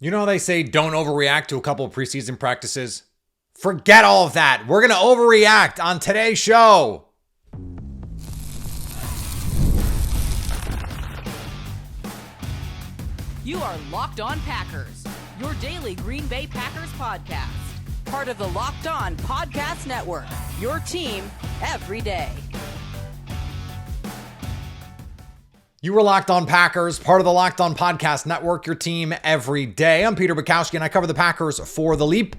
You know how they say don't overreact to a couple of preseason practices? Forget all of that. We're going to overreact on today's show. You are Locked On Packers, your daily Green Bay Packers podcast. Part of the Locked On Podcast Network, your team every day. You were Locked On Packers, part of the Locked On Podcast Network, your team every day. I'm Peter Bukowski, and I cover the Packers for The Leap,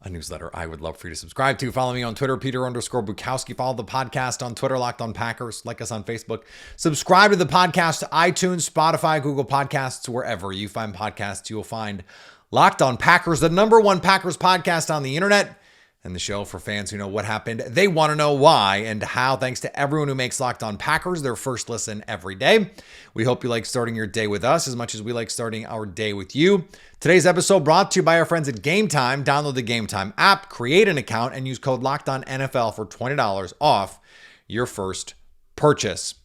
a newsletter I would love for you to subscribe to. Follow me on Twitter, Peter_Bukowski. Follow the podcast on Twitter, Locked On Packers. Like us on Facebook. Subscribe to the podcast to iTunes, Spotify, Google Podcasts, wherever you find podcasts, you'll find Locked On Packers, the #1 Packers podcast on the internet, and the show for fans who know what happened. They want to know why and how. Thanks to everyone who makes Locked On Packers their first listen every day. We hope you like starting your day with us as much as we like starting our day with you. Today's episode brought to you by our friends at Game Time. Download the Game Time app, create an account, and use code LOCKEDONNFL for $20 off your first purchase.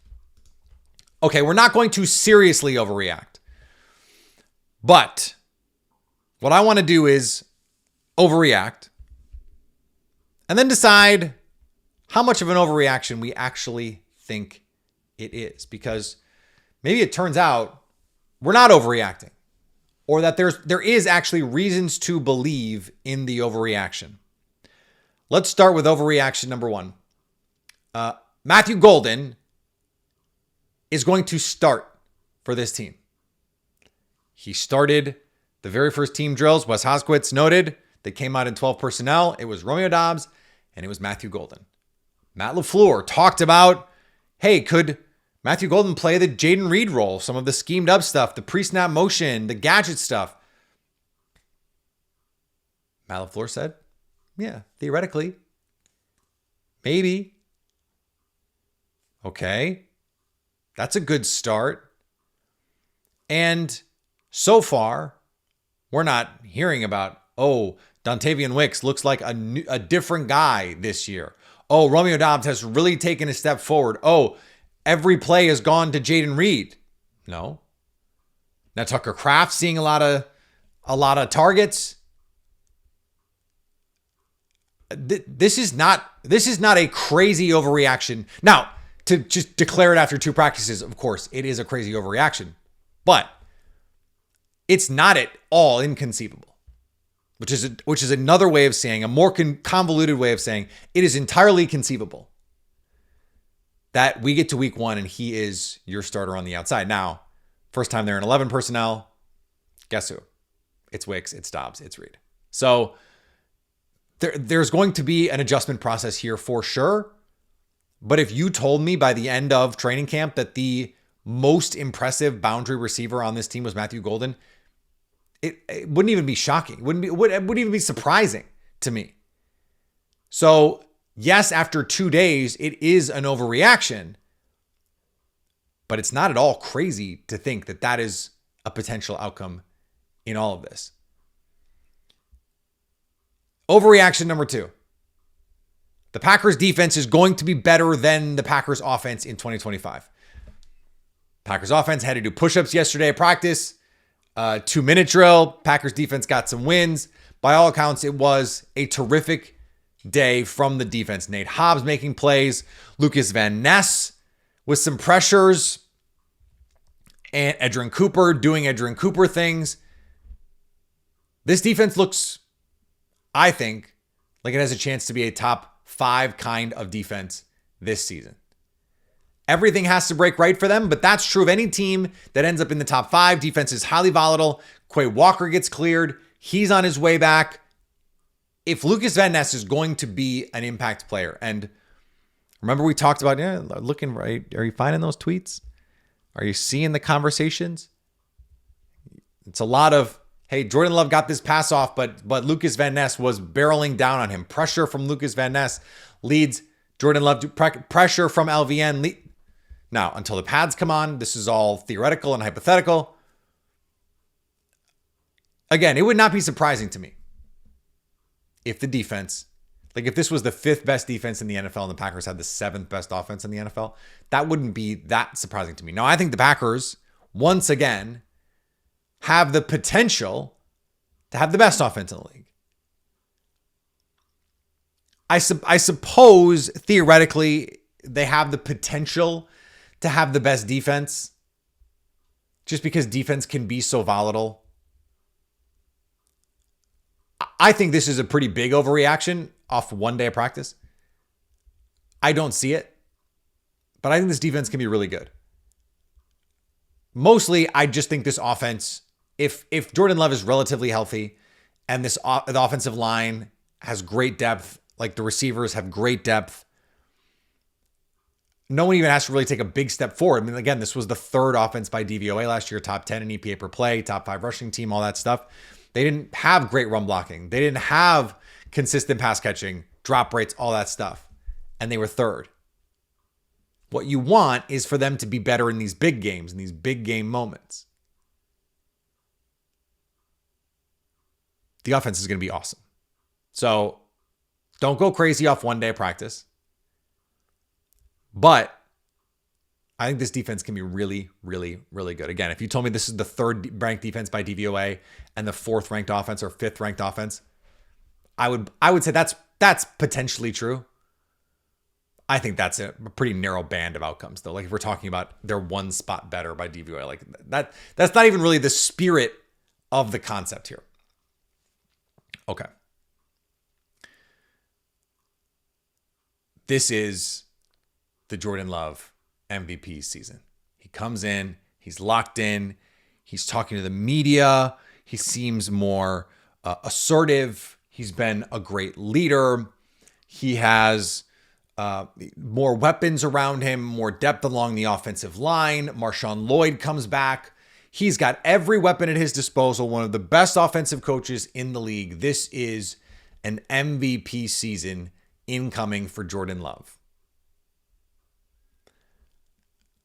Okay, we're not going to seriously overreact, but what I want to do is overreact and then decide how much of an overreaction we actually think it is. Because maybe it turns out we're not overreacting, or that there is actually reasons to believe in the overreaction. Let's start with overreaction number one. Matthew Golden is going to start for this team. He started the very first team drills. Wes Hoskowitz noted they came out in 12 personnel. It was Romeo Doubs and it was Matthew Golden. Matt LaFleur talked about, hey, could Matthew Golden play the Jaden Reed role? Some of the schemed up stuff, the pre-snap motion, the gadget stuff. Matt LaFleur said, yeah, theoretically. Maybe. Okay. That's a good start. And so far, we're not hearing about, oh, Dontavian Wicks looks like a different guy this year. Oh, Romeo Doubs has really taken a step forward. Oh, every play has gone to Jaden Reed. No. Now Tucker Kraft seeing a lot of targets. This is not a crazy overreaction. Now, to just declare it after 2 practices, of course, it is a crazy overreaction. But it's not at all inconceivable. Which is another way of saying, a more convoluted way of saying, it is entirely conceivable that we get to week 1 and he is your starter on the outside. Now, first time they're in 11 personnel, guess who? It's Wicks, it's Doubs, it's Reed. So there's going to be an adjustment process here for sure. But if you told me by the end of training camp that the most impressive boundary receiver on this team was Matthew Golden, it wouldn't even be shocking. It wouldn't even be surprising to me. So yes, after 2 days, it is an overreaction, but it's not at all crazy to think that that is a potential outcome in all of this. Overreaction number 2. The Packers defense is going to be better than the Packers offense in 2025. Packers offense had to do push-ups yesterday at practice. 2-minute drill. Packers defense got some wins. By all accounts, it was a terrific day from the defense. Nate Hobbs making plays. Lucas Vaness with some pressures. And Edgerrin Cooper doing Edgerrin Cooper things. This defense looks, I think, like it has a chance to be a top 5 kind of defense this season. Everything has to break right for them, but that's true of any team that ends up in the top 5. Defense is highly volatile. Quay Walker gets cleared. He's on his way back. If Lucas Vaness is going to be an impact player, and remember we talked about, looking right. Are you finding those tweets? Are you seeing the conversations? It's a lot of, hey, Jordan Love got this pass off, but Lucas Vaness was barreling down on him. Pressure from Lucas Vaness leads Jordan Love to pressure from LVN. Now, until the pads come on, this is all theoretical and hypothetical. Again, it would not be surprising to me if the defense, like if this was the 5th best defense in the NFL and the Packers had the 7th best offense in the NFL, that wouldn't be that surprising to me. Now, I think the Packers, once again, have the potential to have the best offense in the league. I suppose theoretically they have the potential to have the best defense just because defense can be so volatile. I think this is a pretty big overreaction off one day of practice. I don't see it, but I think this defense can be really good. Mostly, I just think this offense, if Jordan Love is relatively healthy and the offensive line has great depth, like the receivers have great depth, no one even has to really take a big step forward. I mean, again, this was the third offense by DVOA last year, top 10 in EPA per play, top 5 rushing team, all that stuff. They didn't have great run blocking. They didn't have consistent pass catching, drop rates, all that stuff. And they were third. What you want is for them to be better in these big games, in these big game moments. The offense is going to be awesome. So don't go crazy off one day of practice. But I think this defense can be really, really, really good. Again, if you told me this is the third ranked defense by DVOA and the fourth ranked offense or fifth ranked offense, I would say that's potentially true. I think that's a pretty narrow band of outcomes, though. Like if we're talking about they're one spot better by DVOA, like that's not even really the spirit of the concept here. Okay. This is the Jordan Love MVP season. He comes in, he's locked in, he's talking to the media, he seems more assertive, he's been a great leader, he has more weapons around him, more depth along the offensive line. Marshawn Lloyd comes back. He's got every weapon at his disposal, one of the best offensive coaches in the league. This is an MVP season incoming for Jordan Love.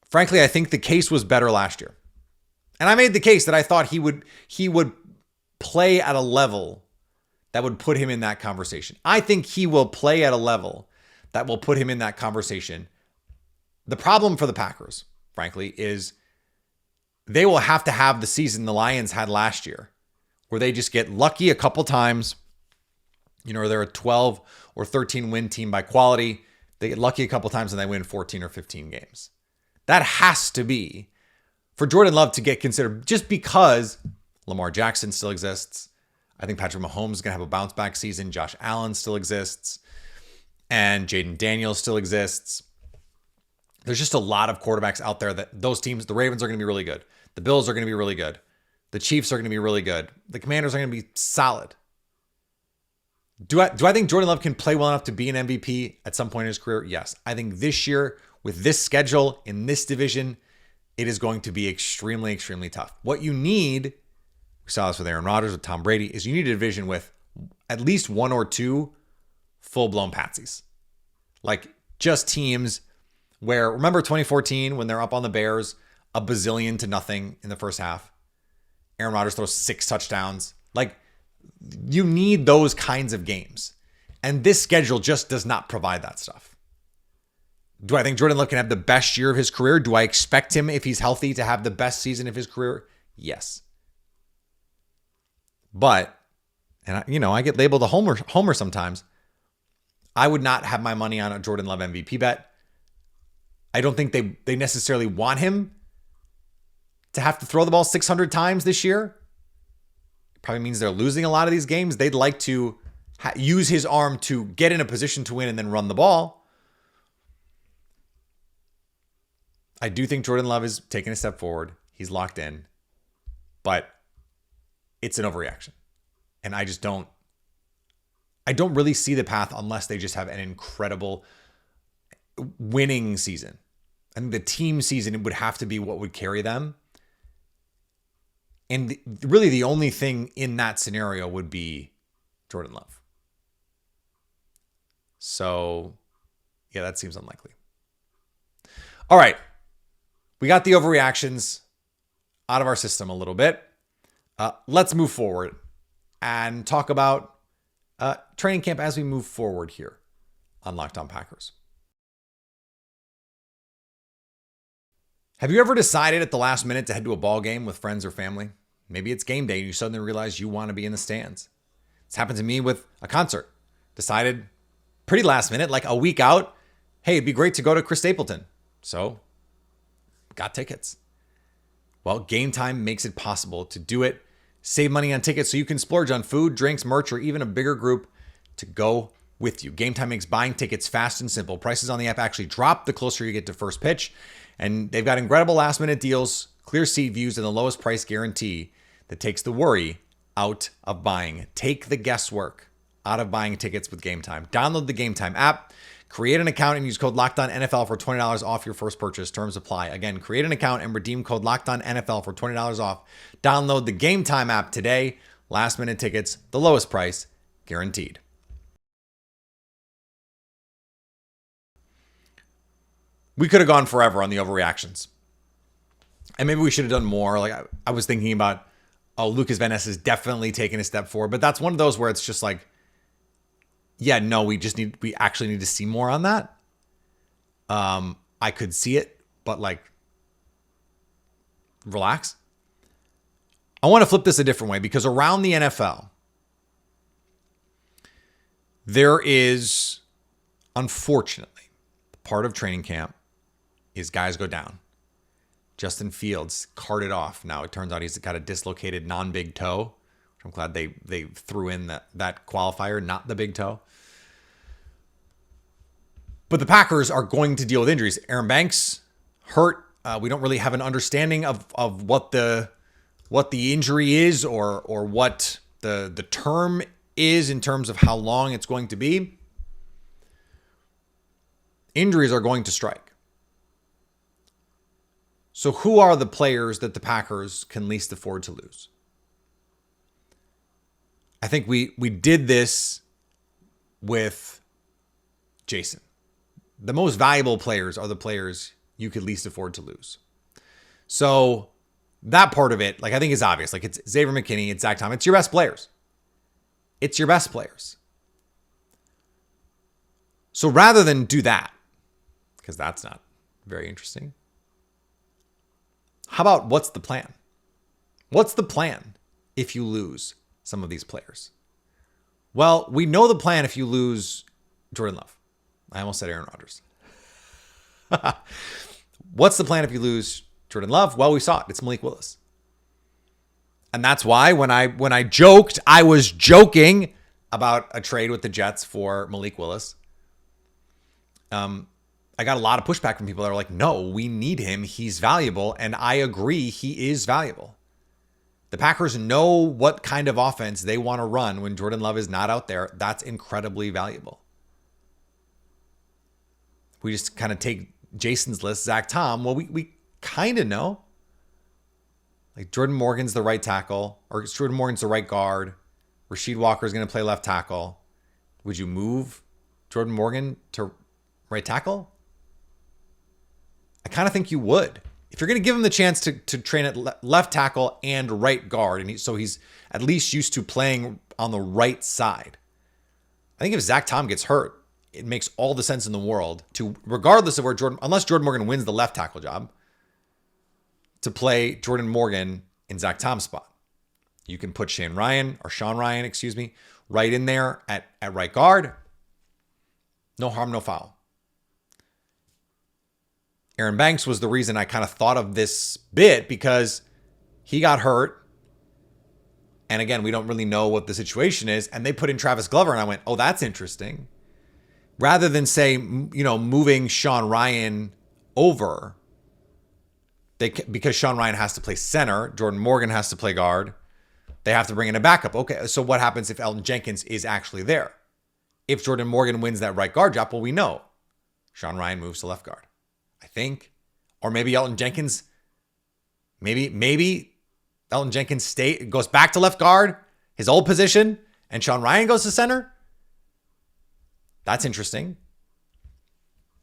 Frankly, I think the case was better last year. And I made the case that I thought he would play at a level that would put him in that conversation. I think he will play at a level that will put him in that conversation. The problem for the Packers, frankly, is they will have to have the season the Lions had last year, where they just get lucky a couple times. You know, they're a 12 or 13 win team by quality. They get lucky a couple times and they win 14 or 15 games. That has to be for Jordan Love to get considered, just because Lamar Jackson still exists. I think Patrick Mahomes is going to have a bounce back season. Josh Allen still exists. And Jaden Daniels still exists. There's just a lot of quarterbacks out there that those teams, the Ravens are going to be really good. The Bills are going to be really good. The Chiefs are going to be really good. The Commanders are going to be solid. Do I think Jordan Love can play well enough to be an MVP at some point in his career? Yes. I think this year, with this schedule, in this division, it is going to be extremely, extremely tough. What you need, we saw this with Aaron Rodgers, with Tom Brady, is you need a division with at least one or two full-blown patsies. Like just teams where, remember 2014 when they're up on the Bears, a bazillion to nothing in the first half? Aaron Rodgers throws 6 touchdowns. Like, you need those kinds of games. And this schedule just does not provide that stuff. Do I think Jordan Love can have the best year of his career? Do I expect him, if he's healthy, to have the best season of his career? Yes. But, and I get labeled a homer sometimes. I would not have my money on a Jordan Love MVP bet. I don't think they necessarily want him to have to throw the ball 600 times this year. It probably means they're losing a lot of these games. They'd like to use his arm to get in a position to win and then run the ball. I do think Jordan Love is taking a step forward. He's locked in. But it's an overreaction. And I don't really see the path unless they just have an incredible winning season. And the team season would have to be what would carry them. And really the only thing in that scenario would be Jordan Love. So, yeah, that seems unlikely. All right. We got the overreactions out of our system a little bit. Let's move forward and talk about training camp as we move forward here on Locked On Packers. Have you ever decided at the last minute to head to a ball game with friends or family? Maybe it's game day and you suddenly realize you want to be in the stands. It's happened to me with a concert. Decided pretty last minute, like a week out, hey, it'd be great to go to Chris Stapleton. So got tickets. Well, Game Time makes it possible to do it. Save money on tickets so you can splurge on food, drinks, merch, or even a bigger group to go with you. Game Time makes buying tickets fast and simple. Prices on the app actually drop the closer you get to first pitch. And they've got incredible last minute deals, clear seat views, and the lowest price guarantee that takes the worry out of buying. Take the guesswork out of buying tickets with Game Time. Download the Game Time app, create an account, and use code LOCKEDONNFL for $20 off your first purchase. Terms apply. Again, create an account and redeem code LOCKEDONNFL for $20 off. Download the Game Time app today. Last minute tickets, the lowest price, guaranteed. We could have gone forever on the overreactions. And maybe we should have done more. Like I was thinking about, Lucas Vaness is definitely taking a step forward. But that's one of those where it's just like, yeah, no, we actually need to see more on that. I could see it, but like, relax. I want to flip this a different way because around the NFL, there is, unfortunately, part of training camp is guys go down. Justin Fields carted off. Now it turns out he's got a dislocated non-big toe. I'm glad they threw in that qualifier, not the big toe. But the Packers are going to deal with injuries. Aaron Banks hurt. We don't really have an understanding of what the injury is or what the term is in terms of how long it's going to be. Injuries are going to strike. So who are the players that the Packers can least afford to lose? I think we did this with Jason. The most valuable players are the players you could least afford to lose. So that part of it, like I think is obvious. Like it's Xavier McKinney, it's Zach Tom. It's your best players. It's your best players. So rather than do that, because that's not very interesting, how about what's the plan? What's the plan if you lose some of these players? Well, we know the plan if you lose Jordan Love. I almost said Aaron Rodgers. What's the plan if you lose Jordan Love? Well, we saw it. It's Malik Willis. And that's why when I joked, I was joking about a trade with the Jets for Malik Willis. I got a lot of pushback from people that are like, no, we need him. He's valuable. And I agree, he is valuable. The Packers know what kind of offense they want to run when Jordan Love is not out there. That's incredibly valuable. We just kind of take Jason's list, Zach Tom. Well, we kind of know. Like Jordan Morgan's the right tackle, or Jordan Morgan's the right guard. Rasheed Walker is going to play left tackle. Would you move Jordan Morgan to right tackle? I kind of think you would. If you're going to give him the chance to train at left tackle and right guard, and so he's at least used to playing on the right side. I think if Zach Tom gets hurt, it makes all the sense in the world to, regardless of where unless Jordan Morgan wins the left tackle job, to play Jordan Morgan in Zach Tom's spot. You can put Sean Ryan, right in there at right guard. No harm, no foul. Aaron Banks was the reason I kind of thought of this bit because he got hurt. And again, we don't really know what the situation is. And they put in Travis Glover and I went, oh, that's interesting. Rather than say, moving Sean Ryan over, because Sean Ryan has to play center, Jordan Morgan has to play guard, they have to bring in a backup. Okay, so what happens if Elton Jenkins is actually there? If Jordan Morgan wins that right guard job, well, we know Sean Ryan moves to left guard. I think. Or maybe Elton Jenkins, maybe Elton Jenkins goes back to left guard, his old position, and Sean Ryan goes to center. That's interesting.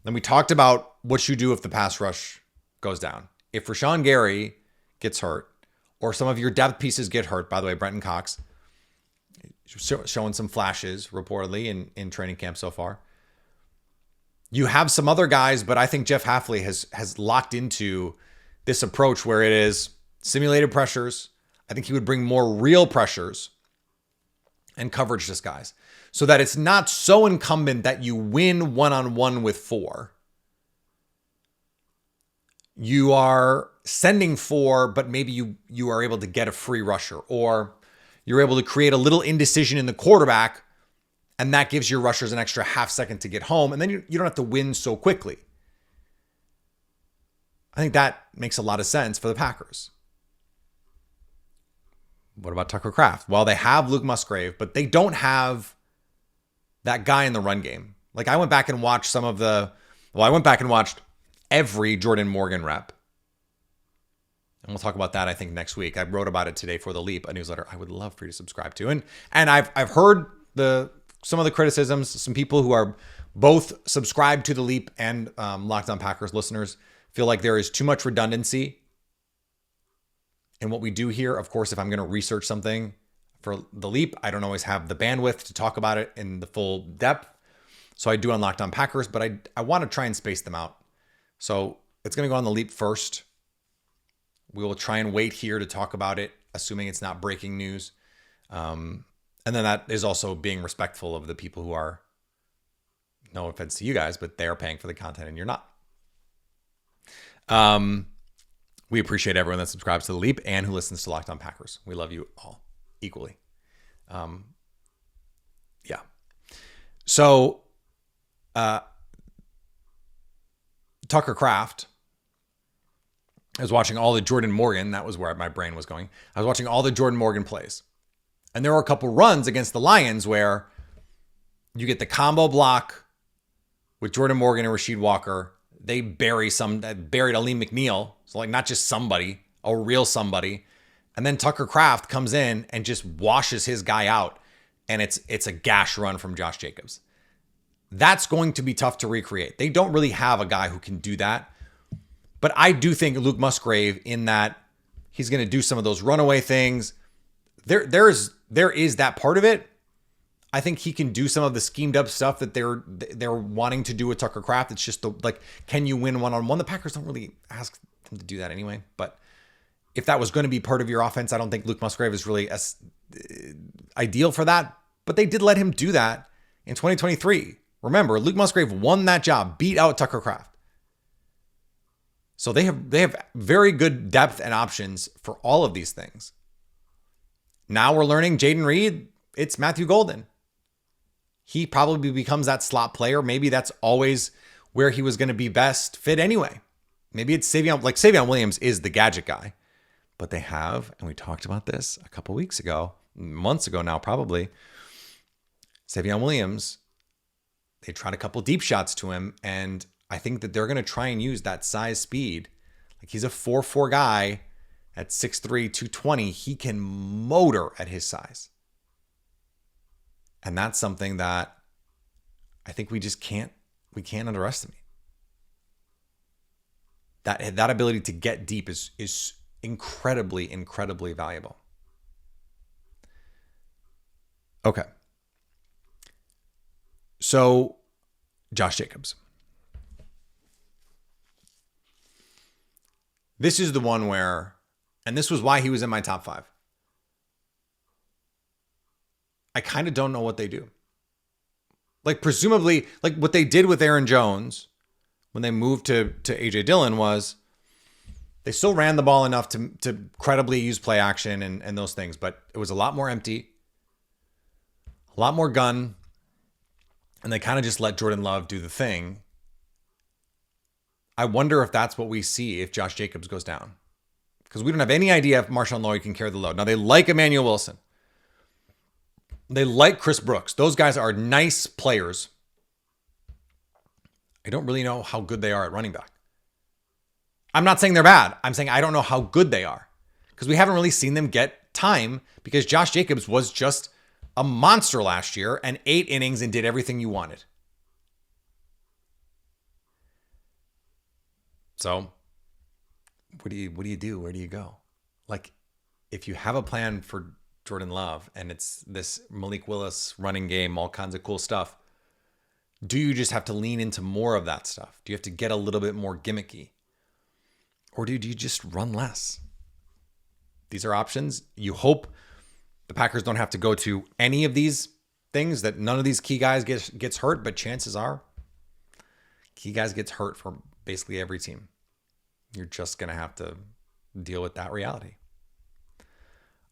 Then we talked about what you do if the pass rush goes down. If Rashawn Gary gets hurt, or some of your depth pieces get hurt, by the way, Brenton Cox, showing some flashes reportedly in training camp so far. You have some other guys, but I think Jeff Hafley has locked into this approach where it is simulated pressures. I think he would bring more real pressures and coverage disguise so that it's not so incumbent that you win one-on-one with 4. You are sending 4, but maybe you are able to get a free rusher, or you're able to create a little indecision in the quarterback, and that gives your rushers an extra half second to get home, and then you don't have to win so quickly. I think that makes a lot of sense for the Packers. What about Tucker Kraft? Well, they have Luke Musgrave, but they don't have that guy in the run game. Like, I went back and watched every Jordan Morgan rep. And we'll talk about that, I think, next week. I wrote about it today for The Leap, a newsletter I would love for you to subscribe to. And I've heard some of the criticisms. Some people who are both subscribed to The Leap and Locked On Packers listeners feel like there is too much redundancy in what we do here. Of course, if I'm going to research something for The Leap, I don't always have the bandwidth to talk about it in the full depth. So I do on Locked On Packers, but I want to try and space them out. So it's going to go on The Leap first. We will try and wait here to talk about it, assuming it's not breaking news. And then that is also being respectful of the people who are, no offense to you guys, but they are paying for the content and you're not. We appreciate everyone that subscribes to The Leap and who listens to Locked On Packers. We love you all equally. Yeah. So, Tucker Kraft, I was watching all the Jordan Morgan. That was where my brain was going. I was watching all the Jordan Morgan plays. And there were a couple runs against the Lions where you get the combo block with Jordan Morgan and Rasheed Walker. They buried Aleem McNeil. So like not just somebody, a real somebody. And then Tucker Kraft comes in and just washes his guy out. And it's a gash run from Josh Jacobs. That's going to be tough to recreate. They don't really have a guy who can do that. But I do think Luke Musgrave, in that he's going to do some of those runaway things. There is that part of it. I think he can do some of the schemed up stuff that they're wanting to do with Tucker Kraft. It's just can you win one-on-one? The Packers don't really ask them to do that anyway. But if that was going to be part of your offense, I don't think Luke Musgrave is really as ideal for that. But they did let him do that in 2023. Remember, Luke Musgrave won that job, beat out Tucker Kraft. So they have very good depth and options for all of these things. Now we're learning Jaden Reed, it's Matthew Golden. He probably becomes that slot player. Maybe that's always where he was going to be best fit anyway. Maybe it's Savion Williams is the gadget guy. But they have, and we talked about this a couple weeks ago, months ago now probably, Savion Williams, they tried a couple deep shots to him, and I think that they're going to try and use that size speed. Like, he's a 4'4" guy at 6'3", 220. He can motor at his size. And that's something that I think we can't underestimate. That ability to get deep is incredibly, incredibly valuable. Okay. So, Josh Jacobs. This is the one where, and this was why he was in my top 5. I kind of don't know what they do. Like, presumably, like what they did with Aaron Jones when they moved to A.J. Dillon was they still ran the ball enough to credibly use play action and those things, but it was a lot more empty, a lot more gun, and they kind of just let Jordan Love do the thing. I wonder if that's what we see if Josh Jacobs goes down. Because we don't have any idea if Marshawn Lloyd can carry the load. Now, they like Emmanuel Wilson. They like Chris Brooks. Those guys are nice players. I don't really know how good they are at running back. I'm not saying they're bad. I'm saying I don't know how good they are. Because we haven't really seen them get time, because Josh Jacobs was just a monster last year and 8 innings and did everything you wanted. So what do you do? Where do you go? Like, if you have a plan for Jordan Love and it's this Malik Willis running game, all kinds of cool stuff, do you just have to lean into more of that stuff? Do you have to get a little bit more gimmicky? Or do you just run less? these are options. You hope the Packers don't have to go to any of these things, that none of these key guys gets hurt, but chances are key guys gets hurt for basically every team. You're just going to have to deal with that reality.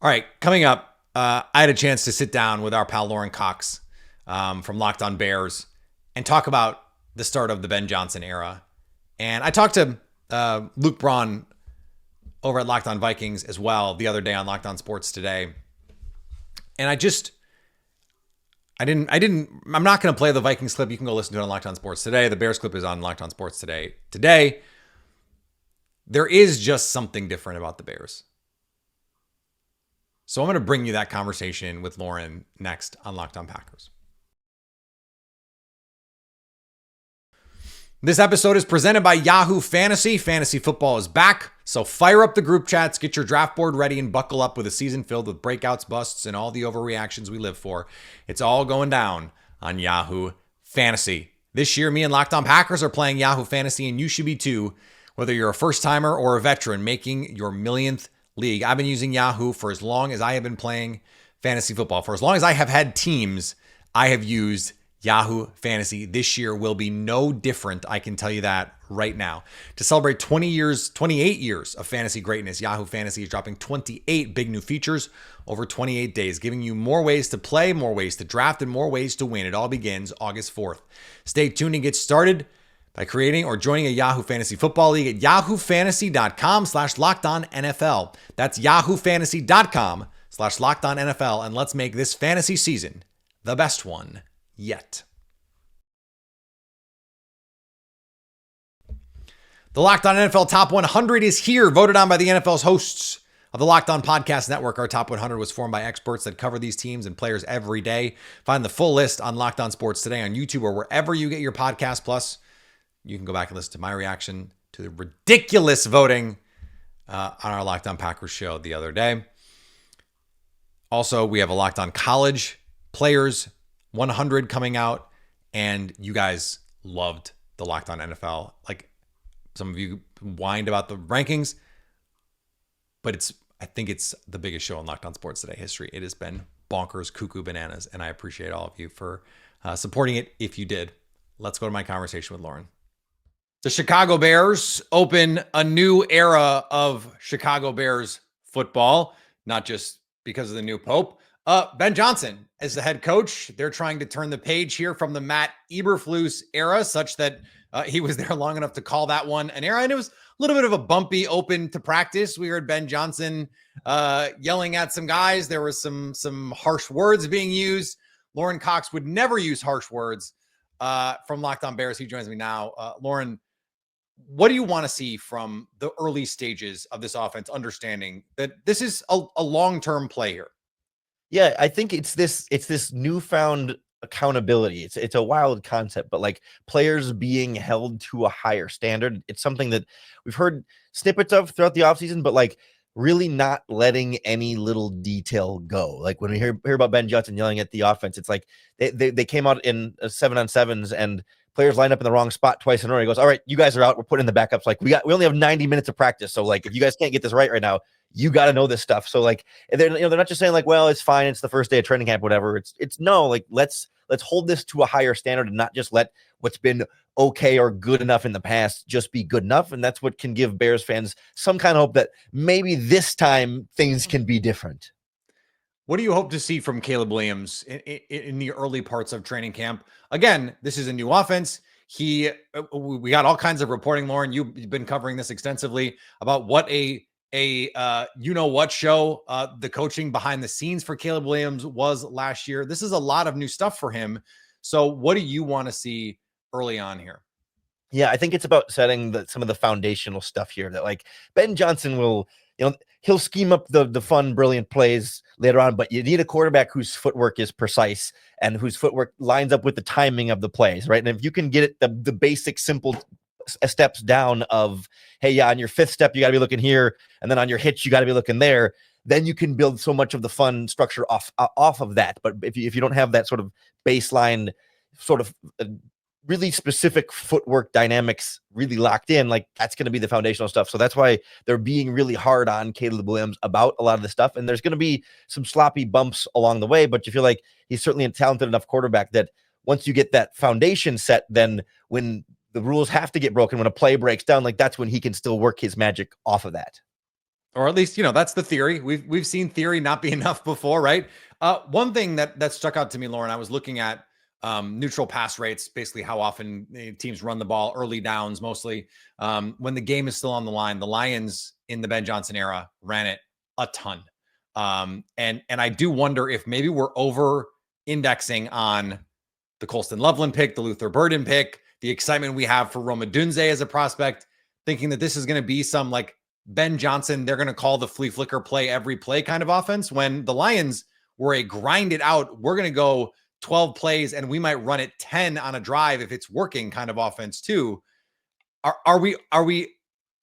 All right, coming up, I had a chance to sit down with our pal Lorin Cox from Locked On Bears and talk about the start of the Ben Johnson era. And I talked to Luke Braun over at Locked On Vikings as well the other day on Locked On Sports Today. And I'm not going to play the Vikings clip. You can go listen to it on Locked On Sports Today. The Bears clip is on Locked On Sports Today. Today, there is just something different about the Bears. So I'm going to bring you that conversation with Lorin next on Locked On Packers. This episode is presented by Yahoo Fantasy. Fantasy football is back, so fire up the group chats, get your draft board ready, and buckle up with a season filled with breakouts, busts, and all the overreactions we live for. It's all going down on Yahoo Fantasy. This year, me and Locked On Packers are playing Yahoo Fantasy, and you should be too, whether you're a first-timer or a veteran making your millionth league. I've been using Yahoo for as long as I have been playing fantasy football. For as long as I have had teams, I have used Yahoo Fantasy. This year will be no different. I can tell you that right now. To celebrate 28 years of fantasy greatness, Yahoo Fantasy is dropping 28 big new features over 28 days, giving you more ways to play, more ways to draft, and more ways to win. It all begins August 4th. Stay tuned and get started by creating or joining a Yahoo Fantasy Football League at yahoofantasy.com/LockedOnNFL. That's yahoofantasy.com/LockedOnNFL. And let's make this fantasy season the best one yet. The Locked On NFL Top 100 is here, voted on by the NFL's hosts of the Locked On Podcast Network. Our Top 100 was formed by experts that cover these teams and players every day. Find the full list on Locked On Sports Today on YouTube or wherever you get your podcast. Plus, you can go back and listen to my reaction to the ridiculous voting on our Locked On Packers show the other day. Also, we have a Locked On College Players 100 coming out, and you guys loved the Locked On NFL. Like, some of you whined about the rankings, but I think it's the biggest show in Locked On Sports Today history. It has been bonkers, cuckoo bananas, and I appreciate all of you for supporting it if you did. Let's go to my conversation with Lorin. The Chicago Bears open a new era of Chicago Bears football, not just because of the new Pope. Ben Johnson as the head coach. They're trying to turn the page here from the Matt Eberflus era, such that he was there long enough to call that one an era. And it was a little bit of a bumpy open to practice. We heard Ben Johnson yelling at some guys. There was some harsh words being used. Lorin Cox would never use harsh words from Locked On Bears. He joins me now. Lorin, what do you want to see from the early stages of this offense, understanding that this is a long-term play here? Yeah, I think it's this newfound accountability. It's a wild concept, but like players being held to a higher standard. It's something that we've heard snippets of throughout the offseason, but like really not letting any little detail go. Like when we hear about Ben Johnson yelling at the offense, it's like they came out in 7-on-7s and players line up in the wrong spot twice in a row. He goes, "All right, you guys are out. We're putting in the backups. Like we only have 90 minutes of practice. So like if you guys can't get this right now, you got to know this stuff." So like they're not just saying like, "Well, it's fine. It's the first day of training camp, whatever." It's no, like let's hold this to a higher standard and not just let what's been okay or good enough in the past just be good enough. And that's what can give Bears fans some kind of hope that maybe this time things can be different. What do you hope to see from Caleb Williams in the early parts of training camp? Again, this is a new offense. We got all kinds of reporting, Lorin. You've been covering this extensively about what a show the coaching behind the scenes for Caleb Williams was last year. This is a lot of new stuff for him. So what do you want to see early on here? Yeah, I think it's about setting some of the foundational stuff here that like Ben Johnson will, he'll scheme up the fun, brilliant plays later on, but you need a quarterback whose footwork is precise and whose footwork lines up with the timing of the plays, right? And if you can get it, the basic, simple steps down of, hey, yeah, on your fifth step, you got to be looking here. And then on your hitch, you got to be looking there. Then you can build so much of the fun structure off of that. But if you don't have that sort of baseline sort of really specific footwork dynamics really locked in, like that's going to be the foundational stuff. So that's why they're being really hard on Caleb Williams about a lot of this stuff. And there's going to be some sloppy bumps along the way, but you feel like he's certainly a talented enough quarterback that once you get that foundation set, then when the rules have to get broken, when a play breaks down, like that's when he can still work his magic off of that. Or at least, that's the theory. We've seen theory not be enough before, right? One thing that stuck out to me, Lorin, I was looking at neutral pass rates, basically how often teams run the ball, early downs mostly. When the game is still on the line, the Lions in the Ben Johnson era ran it a ton. And I do wonder if maybe we're over indexing on the Colston Loveland pick, the Luther Burden pick, the excitement we have for Roma Dunze as a prospect, thinking that this is going to be some like Ben Johnson, they're going to call the flea flicker play every play kind of offense, when the Lions were a grind it out, we're going to go 12 plays and we might run it 10 on a drive if it's working kind of offense too. Are we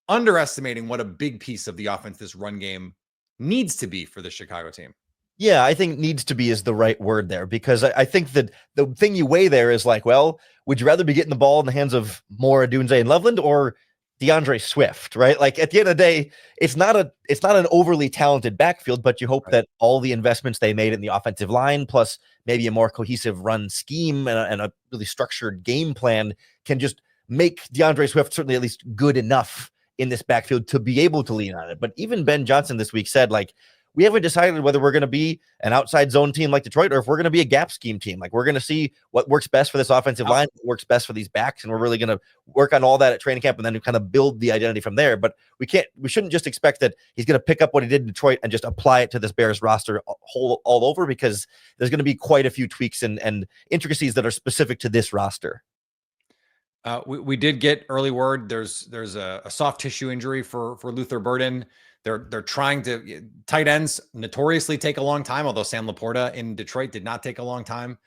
underestimating what a big piece of the offense this run game needs to be for the Chicago team? Yeah, I think needs to be is the right word there, because I think that the thing you weigh there is like, well, would you rather be getting the ball in the hands of Moore, Dunze, and Loveland, or DeAndre Swift, right? Like at the end of the day, it's not an overly talented backfield, but you hope that all the investments they made in the offensive line, plus maybe a more cohesive run scheme and a really structured game plan, can just make DeAndre Swift certainly at least good enough in this backfield to be able to lean on it. But even Ben Johnson this week said, like, we haven't decided whether we're going to be an outside zone team like Detroit or if we're going to be a gap scheme team. Like, we're going to see what works best for this offensive line, what works best for these backs, and we're really going to work on all that at training camp and then kind of build the identity from there. But we shouldn't just expect that he's going to pick up what he did in Detroit and just apply it to this Bears roster all over, because there's going to be quite a few tweaks and intricacies that are specific to this roster. We did get early word. There's a soft tissue injury for Luther Burden. They're trying to, tight ends notoriously take a long time, although Sam Laporta in Detroit did not take a long time.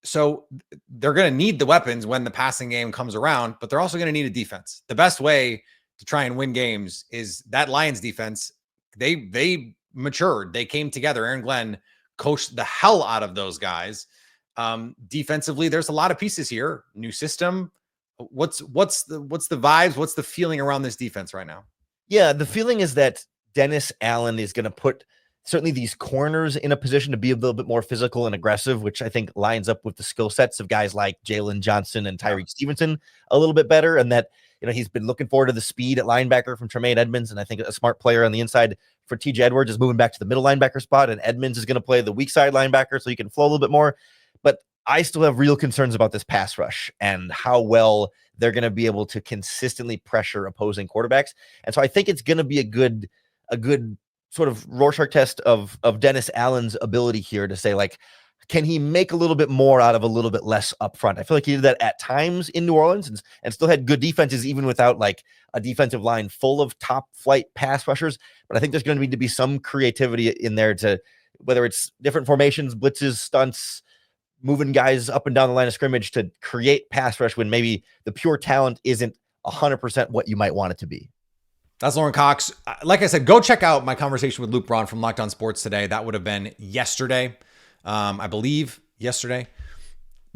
So they're going to need the weapons when the passing game comes around, but they're also going to need a defense. The best way to try and win games is that Lions defense. They matured. They came together. Aaron Glenn coached the hell out of those guys. Defensively, there's a lot of pieces here. New system. What's the vibes? What's the feeling around this defense right now? Yeah, the feeling is that Dennis Allen is going to put certainly these corners in a position to be a little bit more physical and aggressive, which I think lines up with the skill sets of guys like Jalen Johnson and Tyreek Stevenson a little bit better. And that, he's been looking forward to the speed at linebacker from Tremaine Edmonds. And I think a smart player on the inside for TJ Edwards is moving back to the middle linebacker spot, and Edmonds is going to play the weak side linebacker so he can flow a little bit more. But I still have real concerns about this pass rush and how well they're going to be able to consistently pressure opposing quarterbacks. And so I think it's going to be a good sort of Rorschach test of Dennis Allen's ability here to say, like, can he make a little bit more out of a little bit less upfront? I feel like he did that at times in New Orleans and still had good defenses, even without like a defensive line full of top flight pass rushers. But I think there's going to need to be some creativity in there to, whether it's different formations, blitzes, stunts, moving guys up and down the line of scrimmage to create pass rush when maybe the pure talent isn't 100% what you might want it to be. That's Lorin Cox. Like I said, go check out my conversation with Luke Braun from Locked On Sports today. That would have been yesterday. I believe yesterday,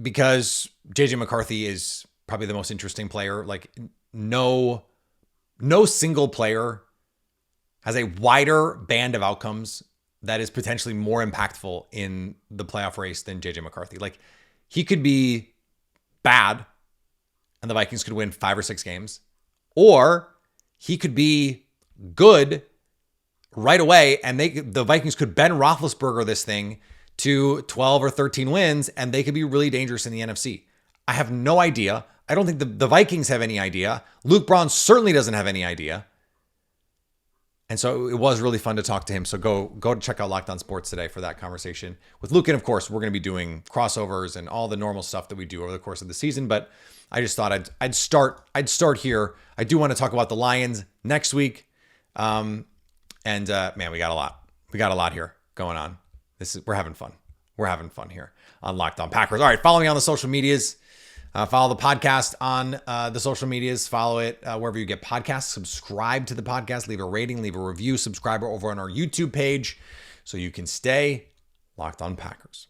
because JJ McCarthy is probably the most interesting player. Like no single player has a wider band of outcomes that is potentially more impactful in the playoff race than JJ McCarthy. Like, he could be bad and the Vikings could win 5 or 6 games, or he could be good right away and the Vikings could Ben Roethlisberger this thing to 12 or 13 wins and they could be really dangerous in the NFC. I have no idea. I don't think the Vikings have any idea. Luke Braun certainly doesn't have any idea. And so it was really fun to talk to him. So go check out Locked On Sports today for that conversation with Luke. And of course, we're going to be doing crossovers and all the normal stuff that we do over the course of the season. But I just thought I'd start here. I do want to talk about the Lions next week. Man, we got a lot. We got a lot here going on. We're having fun. We're having fun here on Locked On Packers. All right, follow me on the social medias. Follow the podcast on the social medias. Follow it wherever you get podcasts. Subscribe to the podcast. Leave a rating. Leave a review. Subscribe over on our YouTube page so you can stay locked on Packers.